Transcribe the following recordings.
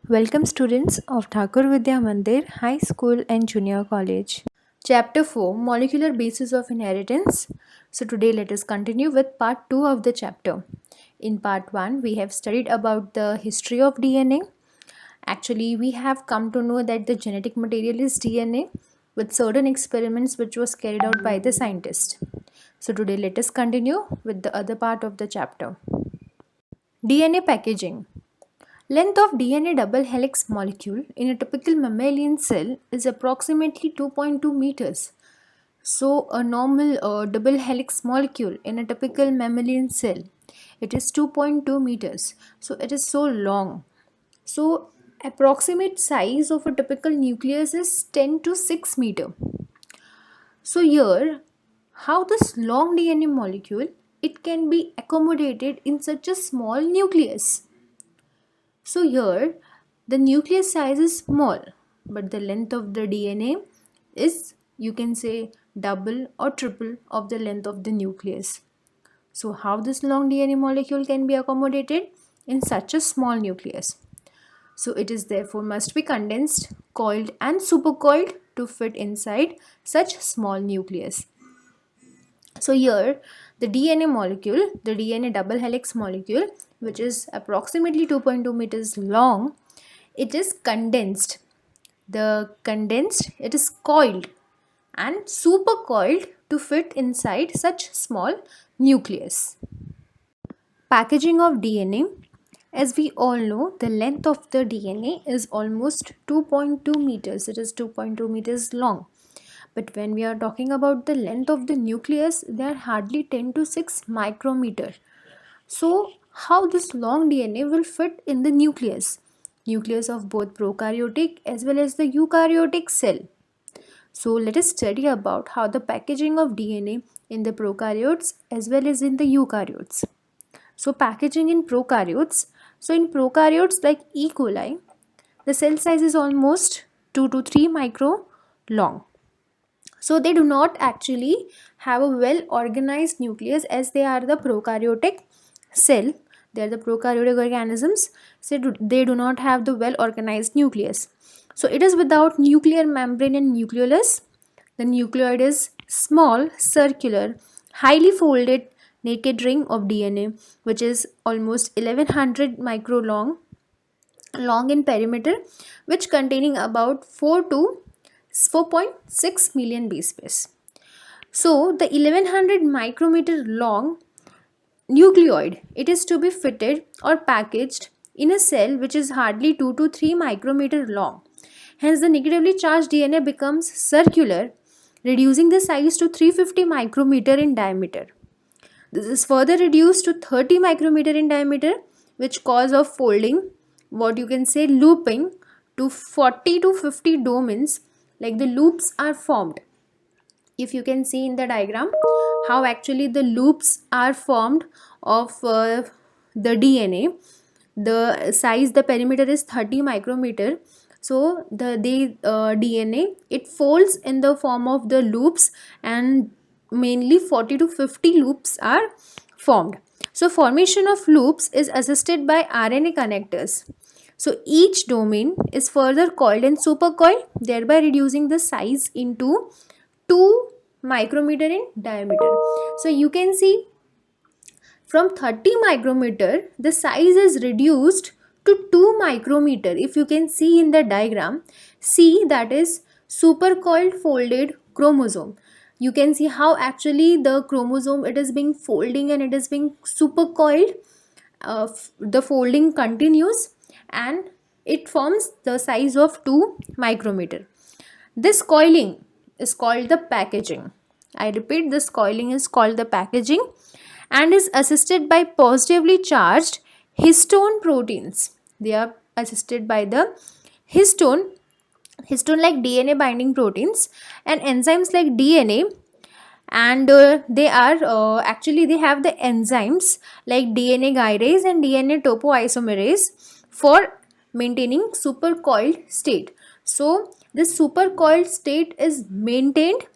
Welcome students of Thakur Vidya Mandir High School and Junior College. Chapter 4 Molecular Basis of Inheritance. So today let us continue with part 2 of the chapter. In part 1 we have studied about the history of DNA. Actually we have come to know that the genetic material is DNA with certain experiments which was carried out by the scientist. So today let us continue with the other part of the chapter. DNA packaging. Length of DNA double helix molecule in a typical mammalian cell is approximately 2.2 meters. So a normal double helix molecule in a typical mammalian cell, it is 2.2 meters. So it is so long. So approximate size of a typical nucleus is 10 to 6 meter. So here, how this long DNA molecule, it can be accommodated in such a small nucleus. So here the nucleus size is small, but the length of the DNA is, you can say, double or triple of the length of the nucleus. So how this long DNA molecule can be accommodated in such a small nucleus? So it is therefore must be condensed, coiled and supercoiled to fit inside such small nucleus. So here the DNA molecule, the DNA double helix molecule, which is approximately 2.2 meters long, it is condensed. It is coiled and supercoiled to fit inside such small nucleus. Packaging of DNA. As we all know, the length of the DNA is almost 2.2 meters. It is 2.2 meters long. But when we are talking about the length of the nucleus, they are hardly 10 to 6 micrometer. So how this long DNA will fit in the nucleus of both prokaryotic as well as the eukaryotic cell? So let us study about how the packaging of DNA in the prokaryotes as well as in the eukaryotes. So packaging in prokaryotes. So in prokaryotes like E. coli, the cell size is almost 2 to 3 micro long. So they do not actually have a well organized nucleus as they are the prokaryotic cell. They are the prokaryotic organisms. So they do not have the well organized nucleus. So it is without nuclear membrane and nucleolus. The nucleoid is small, circular, highly folded naked ring of DNA which is almost 1100 micro long in perimeter, which containing about 4 to 4.6 million base pairs. So the 1100 micrometer long nucleoid, it is to be fitted or packaged in a cell which is hardly 2 to 3 micrometer long. Hence the negatively charged DNA becomes circular, reducing the size to 350 micrometer in diameter. This is further reduced to 30 micrometer in diameter, which cause of folding, what you can say looping, to 40 to 50 domains, like the loops are formed. If you can see in the diagram how actually the loops are formed of the DNA, the size, the perimeter is 30 micrometer. So the DNA, it folds in the form of the loops, and mainly 40 to 50 loops are formed. So formation of loops is assisted by RNA connectors. So each domain is further coiled and supercoiled, thereby reducing the size into 2 micrometer in diameter. So you can see from 30 micrometer the size is reduced to 2 micrometer. If you can see in the diagram, C, that is supercoiled folded chromosome. You can see how actually the chromosome, it is being folding and it is being supercoiled. The folding continues and it forms the size of 2 micrometer. This coiling is called the packaging. I repeat, this coiling is called the packaging and is assisted by positively charged histone proteins. They are assisted by the histone like DNA binding proteins and enzymes like DNA, and they are actually they have the enzymes like DNA gyrase and DNA topoisomerase for maintaining supercoiled state. So this supercoiled state is maintained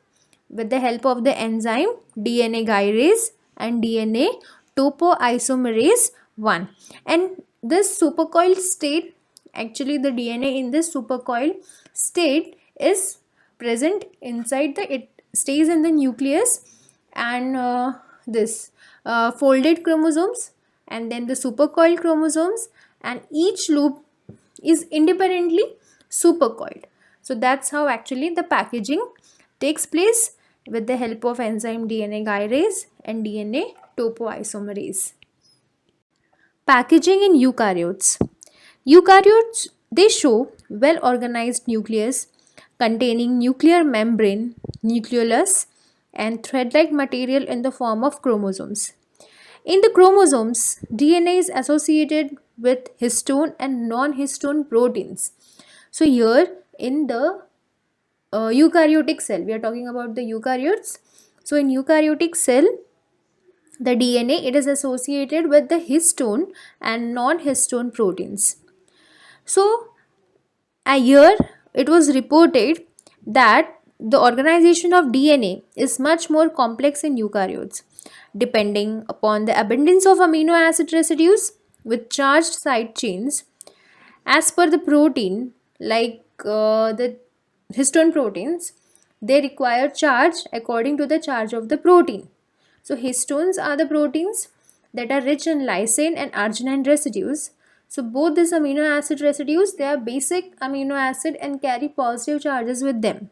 with the help of the enzyme DNA gyrase and DNA topoisomerase 1, and this supercoiled state Actually, the DNA in this supercoiled state is present inside it stays in the nucleus, and this folded chromosomes, and then the supercoiled chromosomes, and each loop is independently supercoiled. So that's how actually the packaging takes place with the help of enzyme DNA gyrase and DNA topoisomerase. Packaging in eukaryotes. Eukaryotes, they show well organized nucleus containing nuclear membrane, nucleolus, and thread-like material in the form of chromosomes. In the chromosomes, DNA is associated with histone and non-histone proteins. So here in the eukaryotic cell, we are talking about the eukaryotes. So in eukaryotic cell, the DNA, it is associated with the histone and non-histone proteins. So a year it was reported that the organization of DNA is much more complex in eukaryotes, depending upon the abundance of amino acid residues with charged side chains. As per the protein, like the histone proteins, they require charge according to the charge of the protein. So histones are the proteins that are rich in lysine and arginine residues. So both these amino acid residues, they are basic amino acid and carry positive charges with them.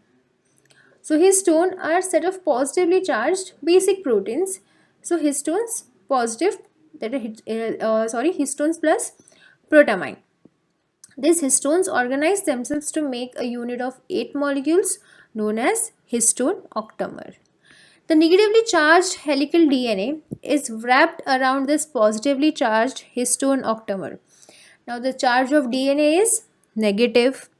So histone are set of positively charged basic proteins. So histones positive, that histones plus protamine. These histones organize themselves to make a unit of 8 molecules known as histone octamer. The negatively charged helical DNA is wrapped around this positively charged histone octamer. Now the charge of DNA is negative.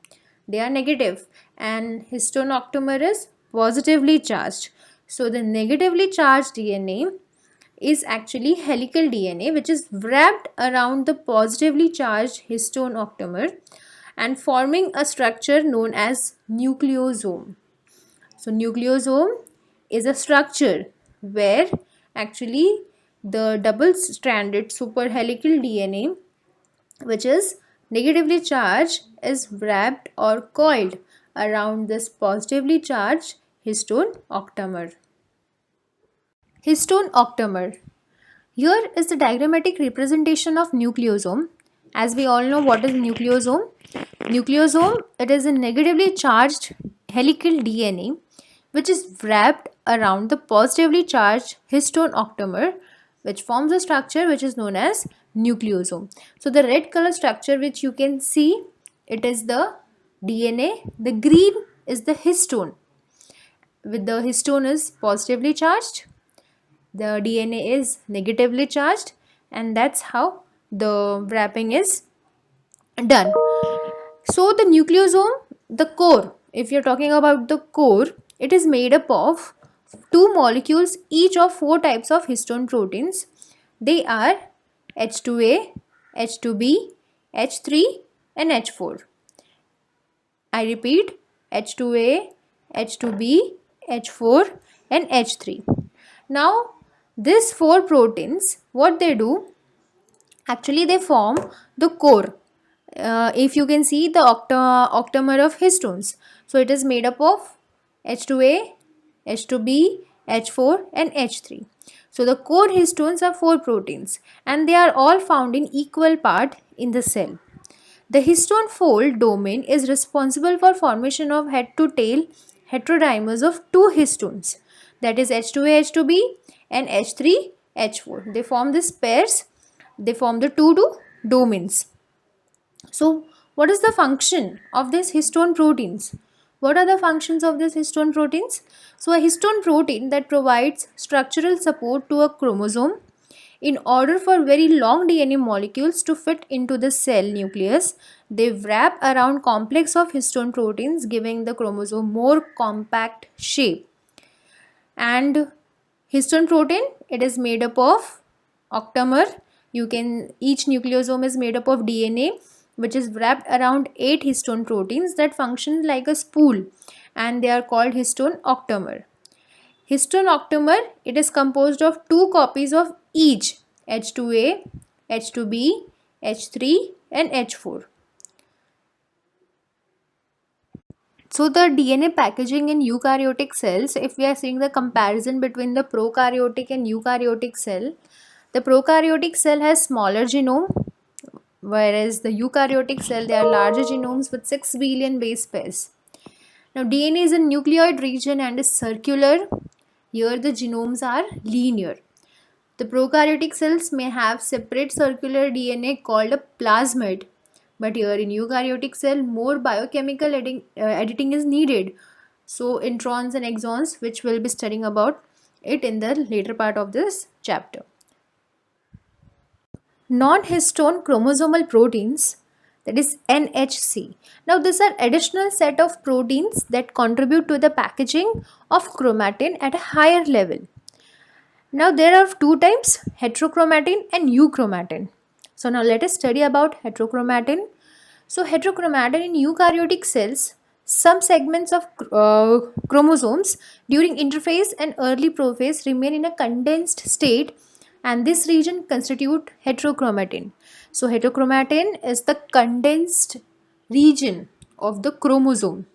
They are negative, and histone octamer is positively charged. So the negatively charged DNA is actually helical DNA, which is wrapped around the positively charged histone octamer and forming a structure known as nucleosome. So nucleosome is a structure where actually the double stranded superhelical DNA, which is negatively charged, is wrapped or coiled around this positively charged histone octamer. Histone octamer. Here is the diagrammatic representation of nucleosome. As we all know, what is nucleosome? Nucleosome, it is a negatively charged helical DNA which is wrapped around the positively charged histone octamer, which forms a structure which is known as nucleosome. So the red color structure which you can see, it is the DNA. The green is the histone. With the histone is positively charged, the DNA is negatively charged, and that's how the wrapping is done. So the nucleosome, the core, if you're talking about the core, it is made up of two molecules each of four types of histone proteins. They are H2A, H2B, H3 and H4. I repeat, H2A, H2B, H4 and H3. Now these four proteins, what they do, actually they form the core. If you can see the octamer of histones, so it is made up of H2A, H2B, H4 and H3. So the core histones are four proteins and they are all found in equal part in the cell. The histone fold domain is responsible for formation of head to tail heterodimers of two histones, that is H2A, H2B and H3, H4. They form these pairs, they form the two domains. So what is the function of these histone proteins? What are the functions of these histone proteins? So a histone protein that provides structural support to a chromosome. In order for very long DNA molecules to fit into the cell nucleus, they wrap around complex of histone proteins, giving the chromosome more compact shape. And histone protein, it is made up of octamer. Each nucleosome is made up of DNA which is wrapped around 8 histone proteins that function like a spool, and they are called histone octamer. Histone octamer, it is composed of two copies of each H2A, H2B, H3 and H4. So the DNA packaging in eukaryotic cells, if we are seeing the comparison between the prokaryotic and eukaryotic cell, the prokaryotic cell has smaller genome, whereas the eukaryotic cell, they are larger genomes with 6 billion base pairs. Now DNA is a nucleoid region and is circular. Here the genomes are linear. The prokaryotic cells may have separate circular DNA called a plasmid, but here in eukaryotic cell more biochemical editing is needed. So introns and exons, which we'll be studying about it in the later part of this chapter. Non-histone chromosomal proteins, that is NHC. Now these are additional set of proteins that contribute to the packaging of chromatin at a higher level. Now there are two types, heterochromatin and euchromatin. So now let us study about heterochromatin. So heterochromatin in eukaryotic cells, some segments of chromosomes during interphase and early prophase remain in a condensed state, and this region constitute heterochromatin. So heterochromatin is the condensed region of the chromosome.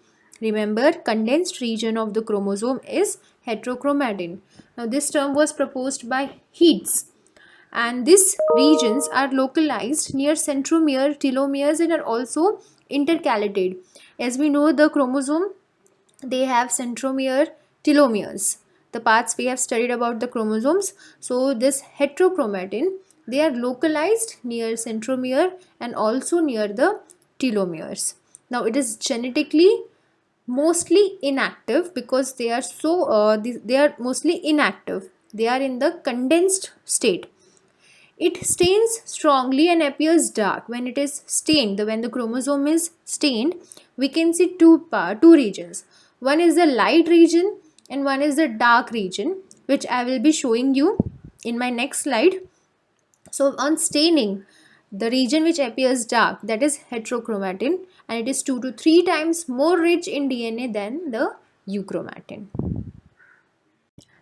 Remember, condensed region of the chromosome is heterochromatin. Now this term was proposed by Heads, and these regions are localized near centromere, telomeres, and are also intercalated. As we know, the chromosome, they have centromere, telomeres, the parts we have studied about the chromosomes. So this heterochromatin, they are localized near centromere and also near the telomeres. Now it is genetically mostly inactive because they are they are mostly inactive. They are in the condensed state. It stains strongly and appears dark when it is stained. When the chromosome is stained, we can see two regions. One is the light region and one is the dark region, which I will be showing you in my next slide. So on staining, the region which appears dark, that is heterochromatin, and it is 2 to 3 times more rich in DNA than the euchromatin.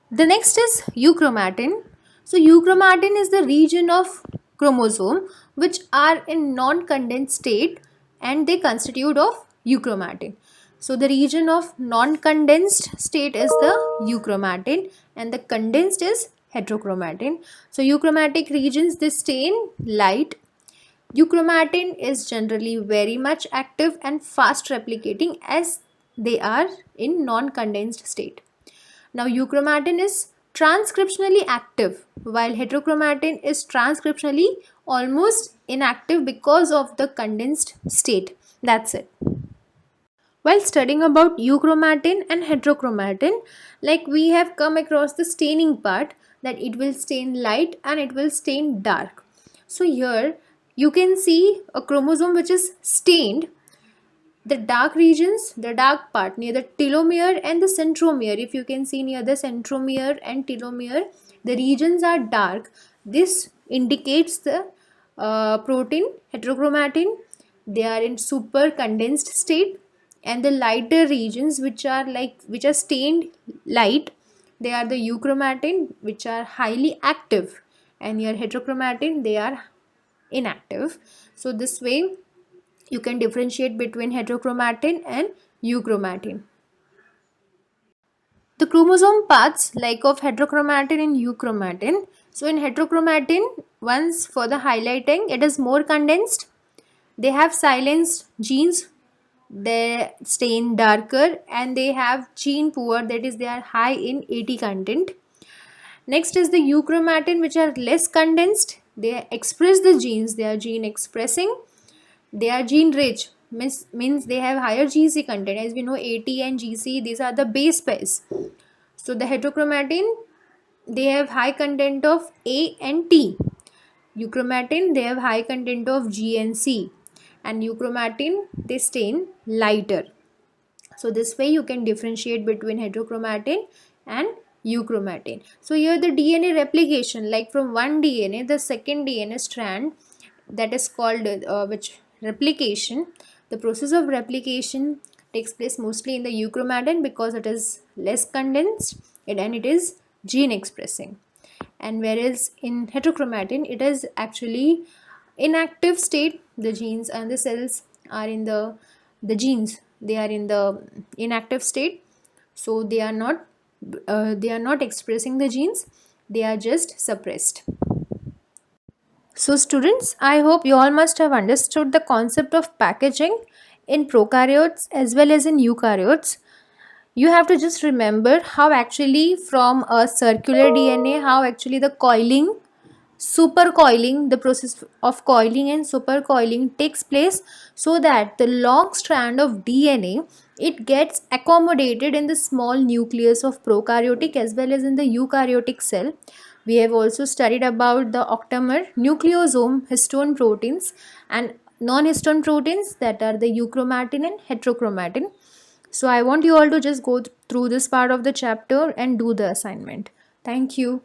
The next is euchromatin. So euchromatin is the region of chromosome which are in non-condensed state and they constitute of euchromatin. So the region of non-condensed state is the euchromatin and the condensed is heterochromatin. So euchromatic regions, they stain light. Euchromatin is generally very much active and fast replicating as they are in non-condensed state. Now euchromatin is transcriptionally active while heterochromatin is transcriptionally almost inactive because of the condensed state. That's it. While studying about euchromatin and heterochromatin, like we have come across the staining part, that it will stain light and it will stain dark. So here you can see a chromosome which is stained. The dark regions, the dark part near the telomere and the centromere, if you can see near the centromere and telomere, the regions are dark. This indicates the protein heterochromatin. They are in super condensed state, and the lighter regions which are stained light, they are the euchromatin, which are highly active, and your heterochromatin, they are inactive. So this way you can differentiate between heterochromatin and euchromatin. The chromosome paths like of heterochromatin and euchromatin. So in heterochromatin, once for the highlighting, it is more condensed. They have silenced genes, they stain darker, and they have gene poor, that is they are high in AT content. Next is the euchromatin, which are less condensed. They express the genes, they are gene expressing. They are gene rich, means they have higher GC content. As we know, AT and GC, these are the base pairs. So the heterochromatin, they have high content of A and T. Euchromatin, they have high content of G and C. And euchromatin, they stain lighter. So this way you can differentiate between heterochromatin and euchromatin. So here the DNA replication, like from one DNA, the second DNA strand, that is called replication. The process of replication takes place mostly in the euchromatin because it is less condensed and it is gene expressing. And whereas in heterochromatin, it is actually inactive state. The genes and the cells are in the genes they are in the inactive state, so they are not expressing the genes, they are just suppressed. So students, I hope you all must have understood the concept of packaging in prokaryotes as well as in eukaryotes. You have to just remember how actually from a circular DNA, how actually the coiling, supercoiling, the process of coiling and supercoiling takes place, so that the long strand of DNA, it gets accommodated in the small nucleus of prokaryotic as well as in the eukaryotic cell. We have also studied about the octamer, nucleosome, histone proteins and non-histone proteins, that are the euchromatin and heterochromatin. So I want you all to just go through this part of the chapter and do the assignment. Thank you.